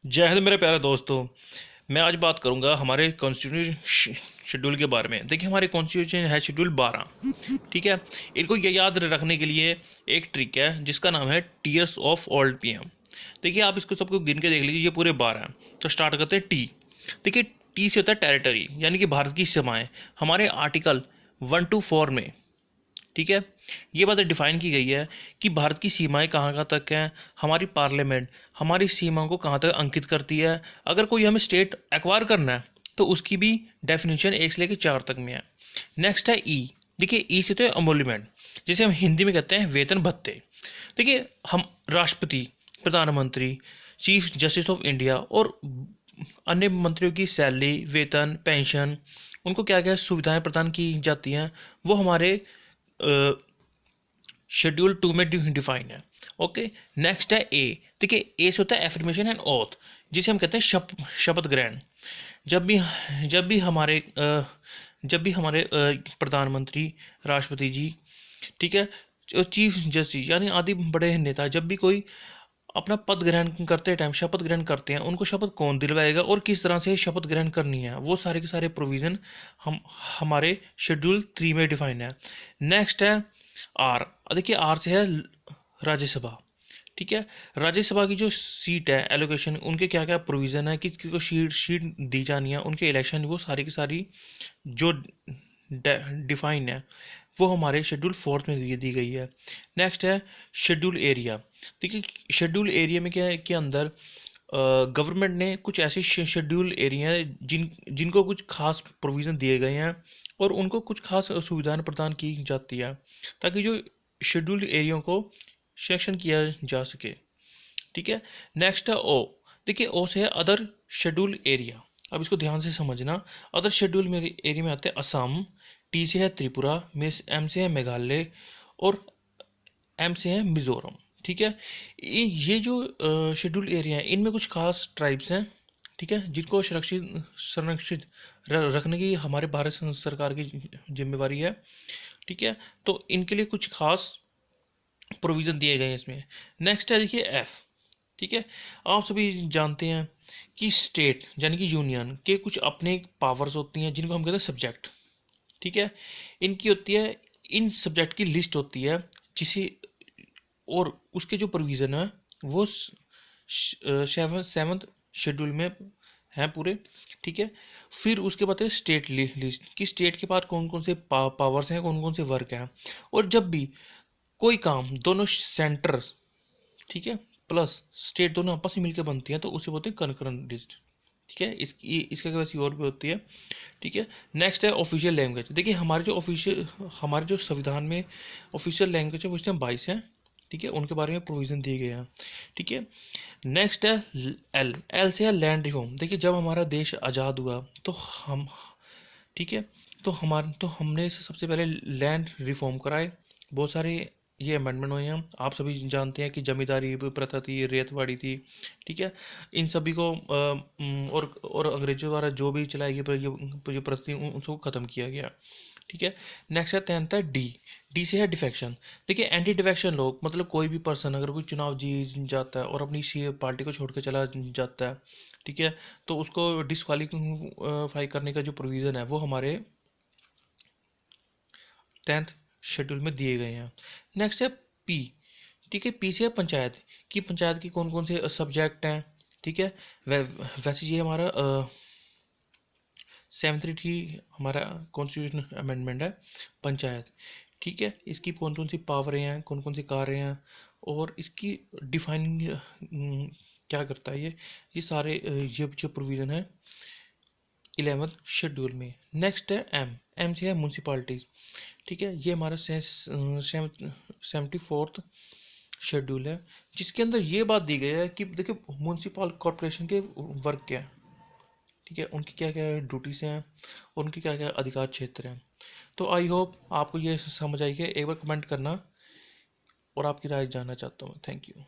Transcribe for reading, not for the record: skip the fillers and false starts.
जय हिंद मेरे प्यारे दोस्तों। मैं आज बात करूंगा हमारे कॉन्स्टिट्यूशन शेड्यूल के बारे में। देखिए, हमारे कॉन्स्टिट्यूशन है शेड्यूल 12। ठीक है। इनको ये याद रखने के लिए एक ट्रिक है जिसका नाम है टीयर्स ऑफ ओल्ड पीएम। देखिए, आप इसको सबको गिन के देख लीजिए, ये पूरे 12 हैं। तो स्टार्ट करते हैं टी। देखिए, टी से होता है टेरिटरी, यानी कि भारत की सीमाएं। हमारे आर्टिकल 1 to 4 में, ठीक है, ये बात डिफाइन की गई है कि भारत की सीमाएं कहाँ कहाँ तक हैं। हमारी पार्लियामेंट हमारी सीमाओं को कहाँ तक अंकित करती है। अगर कोई हमें स्टेट एक्वायर करना है तो उसकी भी डेफिनेशन 1 से लेकर 4 तक में है। नेक्स्ट है ई। देखिए, ई से तो है अमोल्यूमेंट, जिसे हम हिंदी में कहते हैं वेतन भत्ते। देखिए, हम राष्ट्रपति, प्रधानमंत्री, चीफ जस्टिस ऑफ इंडिया और अन्य मंत्रियों की सैलरी, वेतन, पेंशन, उनको क्या क्या सुविधाएं प्रदान की जाती हैं, वो हमारे शेड्यूल 2 में डिफाइन है। ओके। नेक्स्ट है ए। देखिए, ए से होता है एफर्मेशन एंड ओथ, जिसे हम कहते हैं शपथ ग्रहण। जब भी जब भी हमारे जब भी हमारे प्रधानमंत्री, राष्ट्रपति जी, ठीक है, चीफ जस्टिस यानी आदि बड़े नेता, जब भी कोई अपना पद ग्रहण करते टाइम शपथ ग्रहण करते हैं, उनको शपथ कौन दिलवाएगा और किस तरह से शपथ ग्रहण करनी है, वो सारे के सारे प्रोविज़न हम हमारे शेड्यूल 3 में डिफाइन है। नेक्स्ट है आर। देखिए, आर से है राज्यसभा। ठीक है। राज्यसभा की जो सीट है, एलोकेशन, उनके क्या क्या प्रोविज़न है, किस किस को सीट दी जानी है, उनके इलेक्शन, वो सारी की सारी जो डिफाइन है वो हमारे शेड्यूल 4 में दी गई है। नेक्स्ट है शेड्यूल एरिया। देखिए, शेड्यूल एरिया में क्या है कि अंदर गवर्नमेंट ने कुछ ऐसे शेड्यूल एरिया हैं जिनको कुछ खास प्रोविज़न दिए गए हैं और उनको कुछ खास सुविधाएं प्रदान की जाती है ताकि जो शेड्यूल्ड एरिया को सिलेक्शन किया जा सके। ठीक है। नेक्स्ट है ओ। देखिए, ओ से है अदर शेड्यूल एरिया। अब इसको ध्यान से समझना। अदर शेड्यूल में एरिया में आते हैं असम, टी से है त्रिपुरा, एम से है मेघालय और एम से है मिजोरम। ठीक है। ये जो शेड्यूल एरिया है, इनमें कुछ खास ट्राइब्स हैं, ठीक है, जिनको संरक्षित रखने की हमारे भारत सरकार की जिम्मेवारी है। ठीक है। तो इनके लिए कुछ खास प्रोविज़न दिए गए हैं इसमें। नेक्स्ट है, देखिए, एफ। ठीक है। आप सभी जानते हैं कि स्टेट यानी कि यूनियन के कुछ अपने पावर्स होती हैं जिनको हम कहते हैं सब्जेक्ट। ठीक है। इनकी होती है, इन सब्जेक्ट की लिस्ट होती है जिसे, और उसके जो प्रोविज़न है वो सेवन्थ शेड्यूल में हैं पूरे। ठीक है। फिर उसके बाद है स्टेट लिस्ट, कि स्टेट के पास कौन कौन से पावर्स हैं, कौन कौन से वर्क हैं। और जब भी कोई काम दोनों सेंटर, ठीक है, प्लस स्टेट दोनों आपस में मिलकर बनती हैं तो उसे बोलते हैं कंकरेंट लिस्ट। ठीक है। इसका वैसी और भी होती है। ठीक है। नेक्स्ट है ऑफिशियल लैंग्वेज। देखिए, हमारे जो संविधान में ऑफिशियल लैंग्वेज है वो इसमें 22 हैं। ठीक है। उनके बारे में प्रोविज़न दिए गए हैं। ठीक है। नेक्स्ट है एल। एल से है लैंड रिफॉर्म। देखिए, जब हमारा देश आज़ाद हुआ तो हम, ठीक है, तो हमने सबसे पहले लैंड रिफॉर्म कराए। बहुत सारे ये अमेंडमेंट हुए हैं। आप सभी जानते हैं कि जमींदारी प्रथा थी, रेतवाड़ी थी। ठीक है। इन सभी को और अंग्रेजों द्वारा जो भी चलाई गई ये प्रथा थी, उन सबको ख़त्म किया गया। ठीक है। नेक्स्ट है 10th है डी। डी से है डिफेक्शन। देखिए, एंटी डिफेक्शन लोग, मतलब कोई भी पर्सन अगर कोई चुनाव जीत जाता है और अपनी पार्टी को छोड़ के चला जाता है, ठीक है, तो उसको डिस्क्वालीफाई करने का जो प्रोविज़न है वो हमारे 10th शेड्यूल में दिए गए हैं। नेक्स्ट है पी। ठीक है। पी से है पंचायत। कि पंचायत की कौन कौन से सब्जेक्ट हैं। ठीक है। वैसे ये हमारा 73 हमारा कॉन्स्टिट्यूशन अमेंडमेंट है पंचायत। ठीक है। इसकी कौन कौन सी पावरें हैं, कौन कौन से कार्य हैं और इसकी डिफाइन क्या करता है ये सारे ये जो प्रोविज़न है 11th शेड्यूल में। नेक्स्ट है एम। एम से है म्यूनसिपालिटीज़। ठीक है। ये हमारा 74th शेड्यूल है, जिसके अंदर ये बात दी गई है कि देखिए, म्यूनसिपल कॉरपोरेशन के वर्क क्या है। ठीक है। उनकी क्या क्या ड्यूटीज़ हैं और उनके क्या क्या अधिकार क्षेत्र हैं। तो आई होप आपको ये समझ आई है। एक बार कमेंट करना और आपकी राय जानना चाहता हूँ। Thank you.